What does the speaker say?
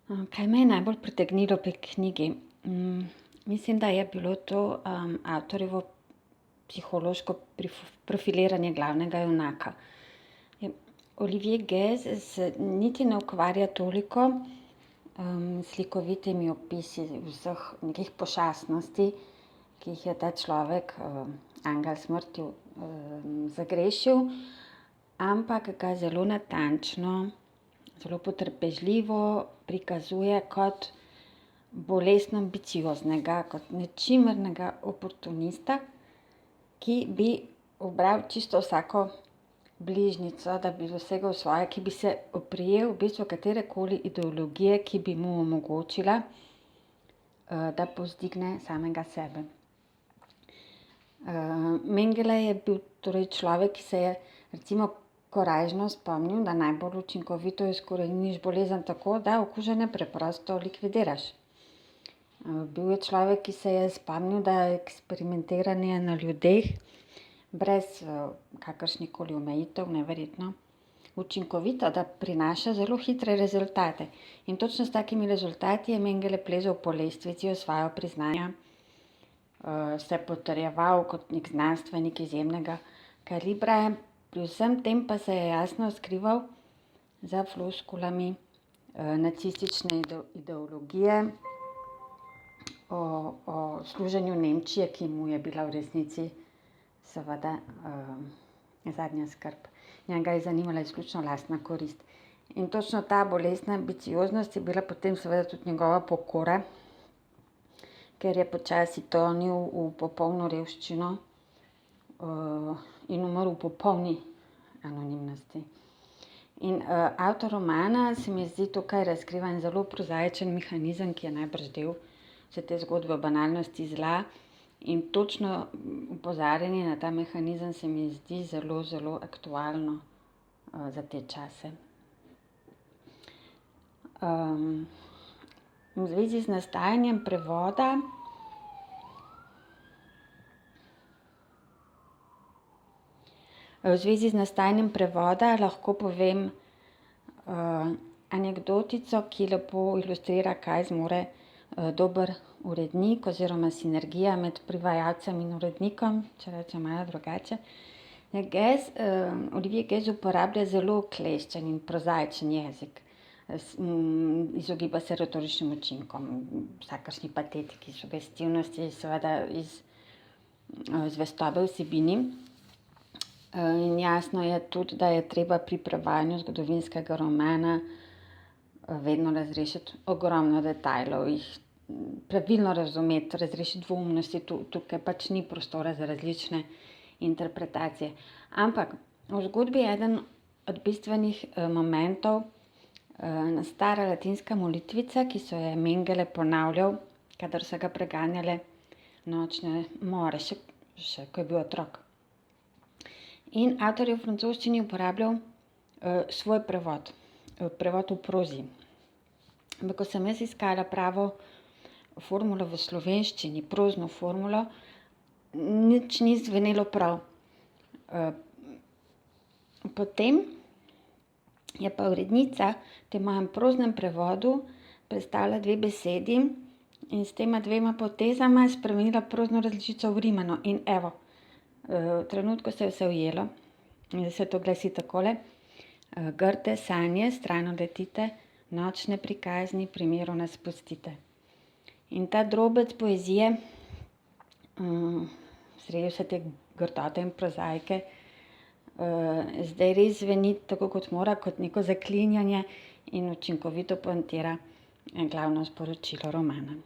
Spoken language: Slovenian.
Kaj me je najbolj pritegnilo pri knjigi? Mislim, da je bilo to avtorjevo psihološko profiliranje glavnega junaka. Olivier Guez se niti ne ukvarja toliko slikovitimi opisi vseh nekih pošastnosti, ki jih je ta človek, angel smrti, zagrešil, ampak ga zelo natančno, zelo potrpežljivo prikazuje kot bolestno ambicioznega, kot nečimrnega oportunista, ki bi ubral čisto vsako bližnjico, da bi dosegel svoje, ki bi se oprijel v bistvu katerekoli ideologije, ki bi mu omogočila, da povzdigne samega sebe. Mengele je bil torej človek, ki se je recimo korajžno spomnil, da najbolj učinkovito izkoreniš bolezen tako, da okužene preprosto likvidiraš. Bil je človek, ki se je spomnil, da je eksperimentiranje na ljudeh brez kakršnihkoli omejitev neverjetno učinkovito, da prinaša zelo hitre rezultate. In točno s takimi rezultati je Mengele plezal po lestvici, osvajal priznanja, se potrjeval kot nek znanstvenik izjemnega kalibra, pri vsem tem pa se je jasno skrival za floskulami nacistične ideologije o služenju Nemčije, ki mu je bila v resnici seveda zadnja skrb. Njega je zanimala izključno lastna korist. In točno ta bolestna ambicioznost je bila potem seveda tudi njegova pokora, ker je počasi tonil v popolno revščino in umrl v popolni anonimnosti. In avtor romana se mi zdi tukaj razkriva en zelo prozaičen mehanizem, ki je najbrž del vse te zgodbe o banalnosti zla. In točno opozarjanje na ta mehanizem se mi zdi zelo, zelo aktualno za te čase. V zvezi z nastajanjem prevoda lahko povem anekdotico, ki lepo ilustrira, kaj zmore dober urednik oziroma sinergija med prevajalcem in urednikom, če rečem malo drugače. Olivier Guez uporablja zelo kleščen in prozaičen jezik. Izogiba se retoričnim učinkom, vsakršni patetiki, sugestivnosti, seveda iz zvestobe vsebini. In jasno je tudi, da je treba pri prevajanju zgodovinskega romana vedno razrešiti ogromno detajlov, jih pravilno razumeti, razrešiti dvoumnosti, tukaj pač ni prostora za različne interpretacije. Ampak v zgodbi je eden od bistvenih momentov stara latinska molitvica, ki so je Mengele ponavljal, kadar so ga preganjale nočne more, še ko je bil otrok. In avtor je v francoščini uporabljal svoj prevod v prozi. Ampak ko sem jaz iskala pravo formulo v slovenščini, prozno formulo, nič ni zvenelo prav. Potem je pa urednica v tem mojem proznem prevodu prestavila dve besedi in s tema dvema potezama je spremenila prozno različico v rimano. In evo, v trenutku se je vse ujelo in se to glasi takole: grde sanje stran odletite, nočne prikazni primeru nas pustite. In ta drobec poezije, sredi vse te grdote in prozaike, zdaj res zveni tako, kot mora, kot neko zaklinjanje in učinkovito poantira glavno sporočilo romana.